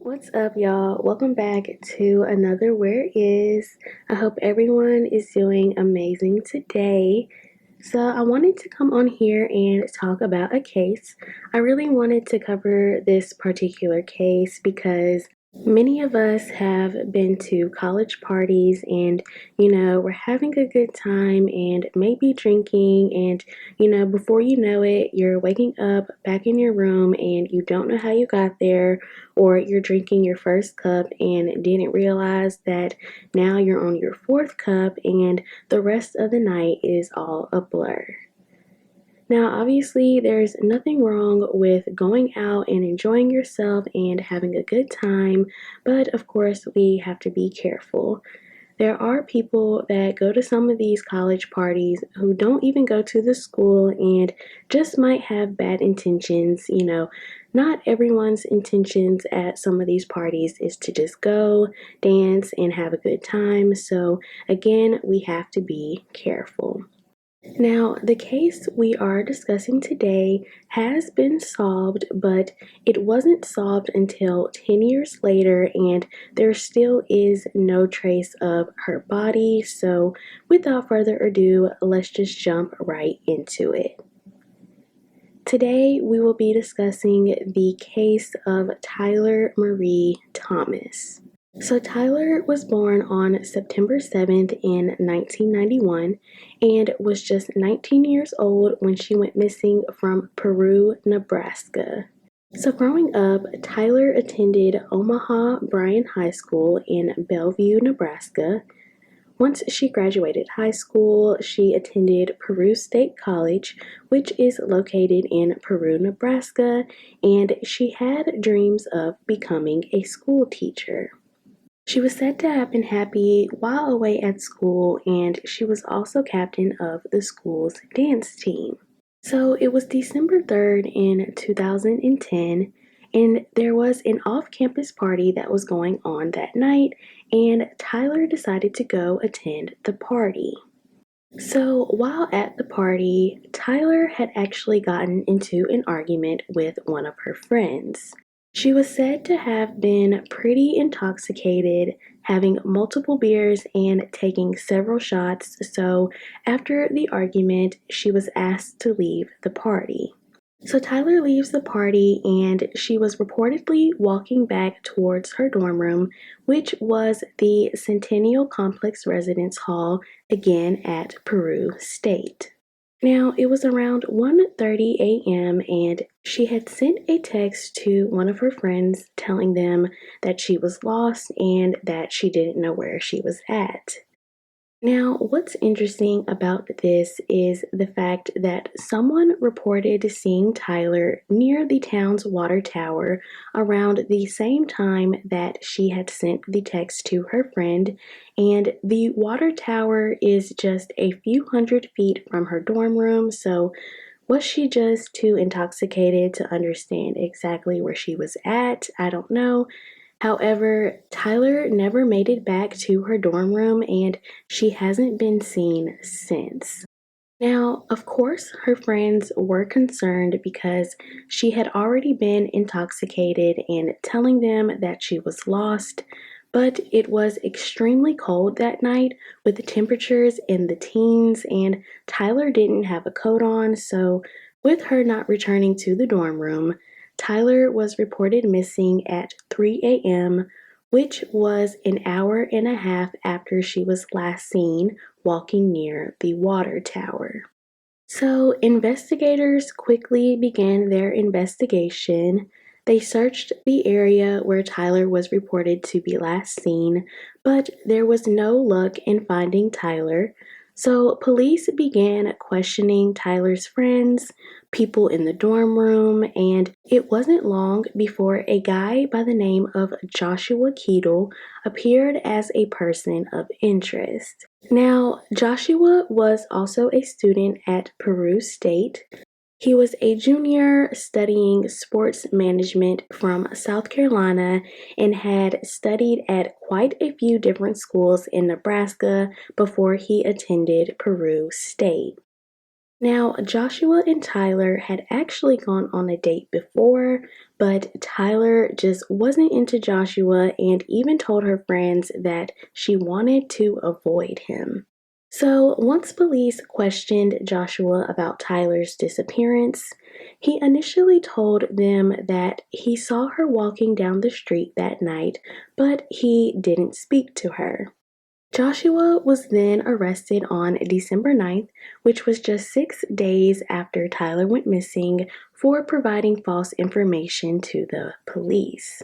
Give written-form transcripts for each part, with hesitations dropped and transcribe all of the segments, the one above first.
What's up, y'all? Welcome back to another Where Is. I hope everyone is doing amazing today. So, I wanted to come on here and talk about a case. I really wanted to cover this particular case because many of us have been to college parties and, we're having a good time and maybe drinking. And, before you know it, you're waking up back in your room and you don't know how you got there, or you're drinking your first cup and didn't realize that now you're on your fourth cup and the rest of the night is all a blur. Now, obviously, there's nothing wrong with going out and enjoying yourself and having a good time, but of course, we have to be careful. There are people that go to some of these college parties who don't even go to the school and just might have bad intentions. Not everyone's intentions at some of these parties is to just go, dance, and have a good time. So, again, we have to be careful. Now, the case we are discussing today has been solved, but it wasn't solved until 10 years later, and there still is no trace of her body. So, without further ado, let's just jump right into it. Today, we will be discussing the case of Tyler Marie Thomas. So, Tyler was born on September 7th in 1991 and was just 19 years old when she went missing from Peru, Nebraska. So, growing up, Tyler attended Omaha Bryan High School in Bellevue, Nebraska. Once she graduated high school, she attended Peru State College, which is located in Peru, Nebraska, and she had dreams of becoming a school teacher. She was said to have been happy while away at school, and she was also captain of the school's dance team. So it was December 3rd in 2010, and there was an off campus party that was going on that night, and Tyler decided to go attend the party. So while at the party, Tyler had actually gotten into an argument with one of her friends. She was said to have been pretty intoxicated, having multiple beers and taking several shots, so after the argument, she was asked to leave the party. So Tyler leaves the party and she was reportedly walking back towards her dorm room, which was the Centennial Complex Residence Hall, again at Peru State. Now, it was around 1:30 a.m. and she had sent a text to one of her friends telling them that she was lost and that she didn't know where she was at. Now, what's interesting about this is the fact that someone reported seeing Tyler near the town's water tower around the same time that she had sent the text to her friend, and the water tower is just a few hundred feet from her dorm room, so was she just too intoxicated to understand exactly where she was at? I don't know. However, Tyler never made it back to her dorm room and she hasn't been seen since. Now, of course, her friends were concerned because she had already been intoxicated and telling them that she was lost, but it was extremely cold that night with the temperatures in the teens, and Tyler didn't have a coat on, so with her not returning to the dorm room, Tyler was reported missing at 3 a.m., which was an hour and a half after she was last seen walking near the water tower. So, investigators quickly began their investigation. They searched the area where Tyler was reported to be last seen, but there was no luck in finding Tyler. So, police began questioning Tyler's friends, people in the dorm room, and it wasn't long before a guy by the name of Joshua Keetle appeared as a person of interest. Now, Joshua was also a student at Peru State. He was a junior studying sports management from South Carolina and had studied at quite a few different schools in Nebraska before he attended Peru State. Now, Joshua and Tyler had actually gone on a date before, but Tyler just wasn't into Joshua and even told her friends that she wanted to avoid him. So, once police questioned Joshua about Tyler's disappearance, he initially told them that he saw her walking down the street that night, but he didn't speak to her. Joshua was then arrested on December 9th, which was just 6 days after Tyler went missing, for providing false information to the police.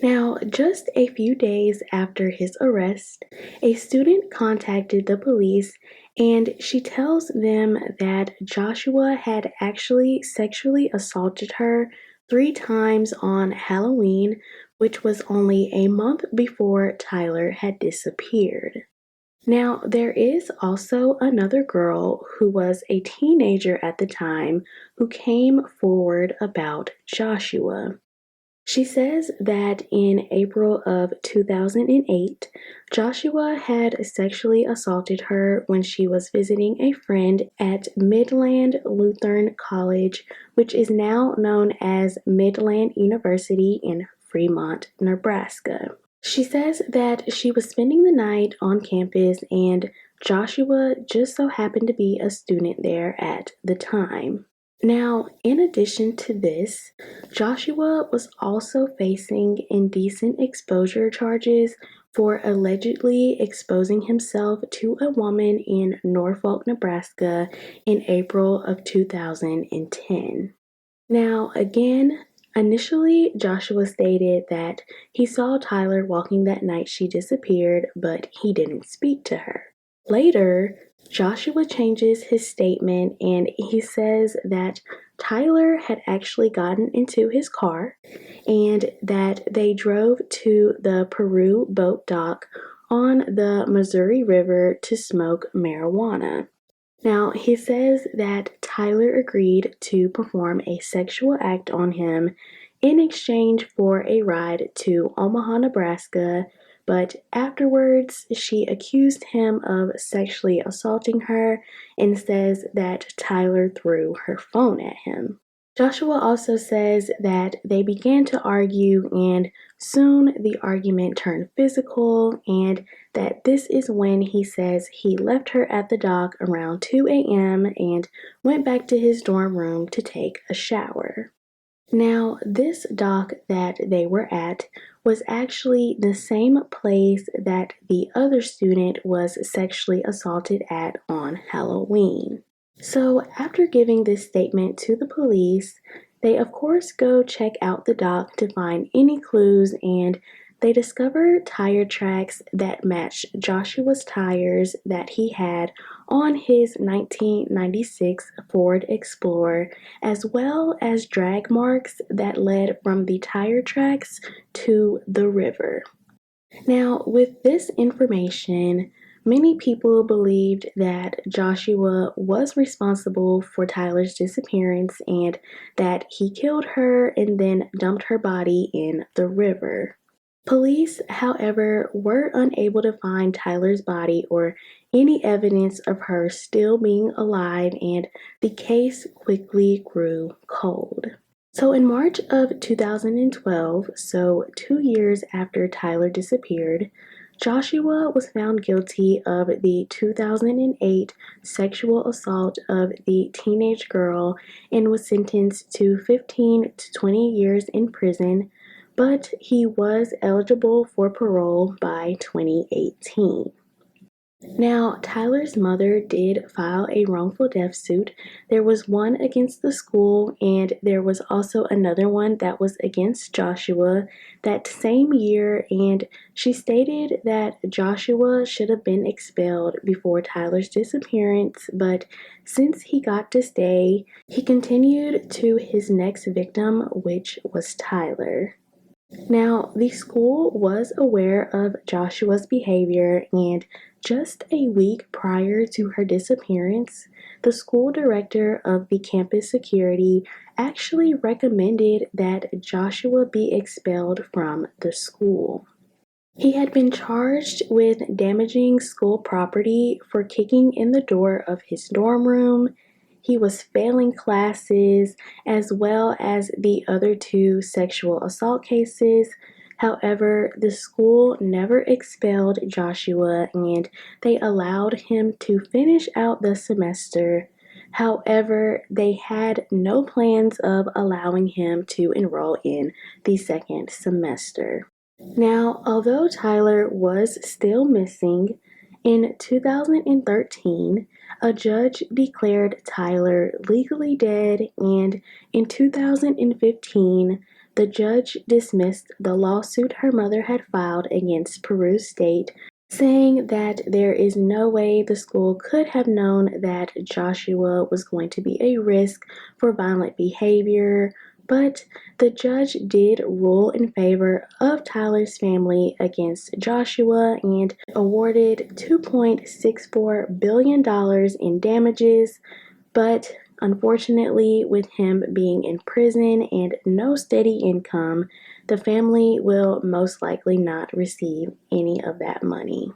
Now, just a few days after his arrest, a student contacted the police and she tells them that Joshua had actually sexually assaulted her 3 times on Halloween, which was only a month before Tyler had disappeared. Now, there is also another girl who was a teenager at the time who came forward about Joshua. She says that in April of 2008, Joshua had sexually assaulted her when she was visiting a friend at Midland Lutheran College, which is now known as Midland University in Fremont, Nebraska. She says that she was spending the night on campus and Joshua just so happened to be a student there at the time. Now, in addition to this, Joshua was also facing indecent exposure charges for allegedly exposing himself to a woman in Norfolk, Nebraska in April of 2010. Now, again, initially, Joshua stated that he saw Tyler walking that night she disappeared, but he didn't speak to her. Later, Joshua changes his statement and he says that Tyler had actually gotten into his car and that they drove to the Peru boat dock on the Missouri River to smoke marijuana. Now, he says that Tyler agreed to perform a sexual act on him in exchange for a ride to Omaha, Nebraska, but afterwards she accused him of sexually assaulting her and says that Tyler threw her phone at him. Joshua also says that they began to argue and soon the argument turned physical, and that this is when he says he left her at the dock around 2 a.m. and went back to his dorm room to take a shower. Now, this dock that they were at was actually the same place that the other student was sexually assaulted at on Halloween. So, after giving this statement to the police, they of course go check out the dock to find any clues and they discover tire tracks that match Joshua's tires that he had on his 1996 Ford Explorer, as well as drag marks that led from the tire tracks to the river. Now, with this information, many people believed that Joshua was responsible for Tyler's disappearance and that he killed her and then dumped her body in the river. Police, however, were unable to find Tyler's body or any evidence of her still being alive, and the case quickly grew cold. So, in March of 2012, so 2 years after Tyler disappeared, Joshua was found guilty of the 2008 sexual assault of the teenage girl and was sentenced to 15 to 20 years in prison, but he was eligible for parole by 2018. Now, Tyler's mother did file a wrongful death suit. There was one against the school, and there was also another one that was against Joshua that same year. And she stated that Joshua should have been expelled before Tyler's disappearance, but since he got to stay, he continued to his next victim, which was Tyler. Now, the school was aware of Joshua's behavior, and just a week prior to her disappearance, the school director of the campus security actually recommended that Joshua be expelled from the school. He had been charged with damaging school property for kicking in the door of his dorm room. he was failing classes as well as the other two sexual assault cases. However, the school never expelled Joshua and they allowed him to finish out the semester. However, they had no plans of allowing him to enroll in the second semester. Now, although Tyler was still missing, in 2013, a judge declared Tyler legally dead, and in 2015, the judge dismissed the lawsuit her mother had filed against Peru State, saying that there is no way the school could have known that Joshua was going to be a risk for violent behavior. But the judge did rule in favor of Tyler's family against Joshua and awarded $2.64 billion in damages. But unfortunately, with him being in prison and no steady income, the family will most likely not receive any of that money.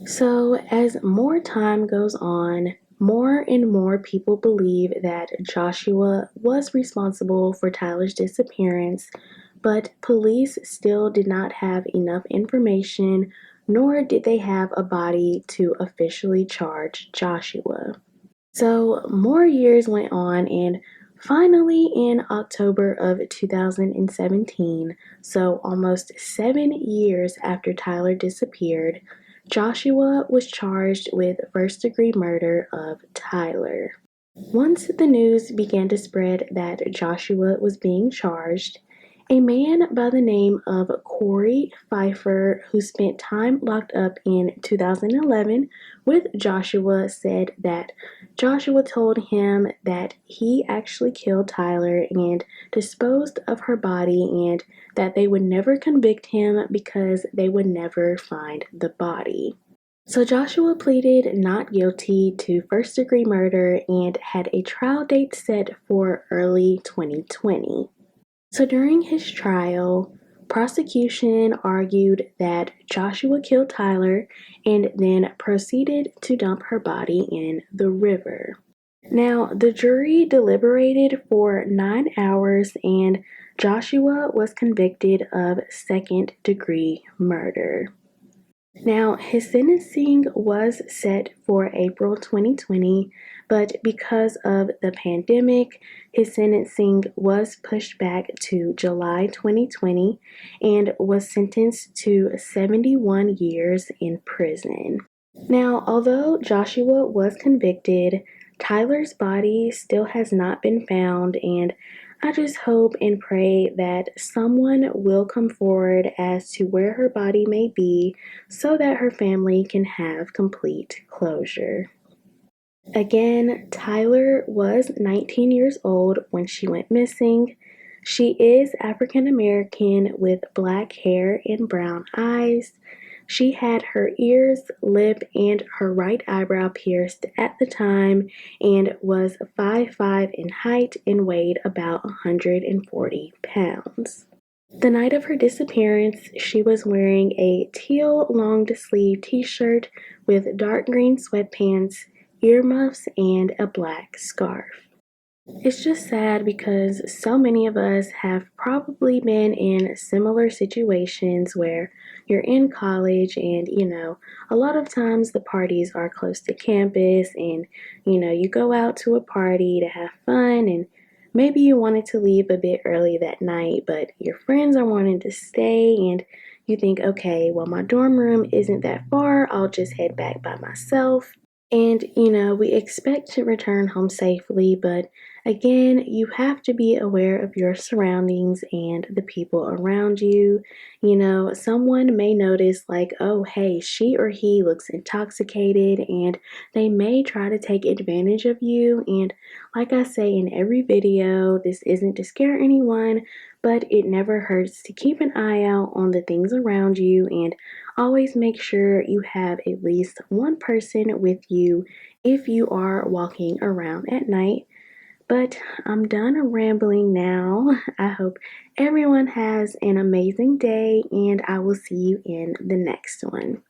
So, as more time goes on, more and more people believe that Joshua was responsible for Tyler's disappearance, but police still did not have enough information, nor did they have a body to officially charge Joshua. So, more years went on, and finally, in October of 2017, so almost 7 years after Tyler disappeared, Joshua was charged with first-degree murder of Tyler. Once the news began to spread that Joshua was being charged, a man by the name of Corey Pfeiffer, who spent time locked up in 2011 with Joshua, said that Joshua told him that he actually killed Tyler and disposed of her body, and that they would never convict him because they would never find the body. So Joshua pleaded not guilty to first-degree murder and had a trial date set for early 2020. So during his trial, prosecution argued that Joshua killed Tyler and then proceeded to dump her body in the river. Now, the jury deliberated for 9 hours and Joshua was convicted of second-degree murder. Now, his sentencing was set for April 2020, but because of the pandemic, his sentencing was pushed back to July 2020 and was sentenced to 71 years in prison. Now, although Joshua was convicted, Tyler's body still has not been found, and I just hope and pray that someone will come forward as to where her body may be so that her family can have complete closure. Again, Tyler was 19 years old when she went missing. She is African American with black hair and brown eyes. She had her ears, lip, and her right eyebrow pierced at the time and was 5'5" in height and weighed about 140 pounds. The night of her disappearance, she was wearing a teal long-sleeve t-shirt with dark green sweatpants, earmuffs, and a black scarf. It's just sad because so many of us have probably been in similar situations where you're in college and, a lot of times the parties are close to campus and, you go out to a party to have fun and maybe you wanted to leave a bit early that night, but your friends are wanting to stay and you think, okay, well, my dorm room isn't that far. I'll just head back by myself. And, we expect to return home safely, but again, you have to be aware of your surroundings and the people around you. Someone may notice, like, oh, hey, she or he looks intoxicated, and they may try to take advantage of you. And like I say in every video, this isn't to scare anyone, but it never hurts to keep an eye out on the things around you and always make sure you have at least one person with you if you are walking around at night. But I'm done rambling now. I hope everyone has an amazing day and I will see you in the next one.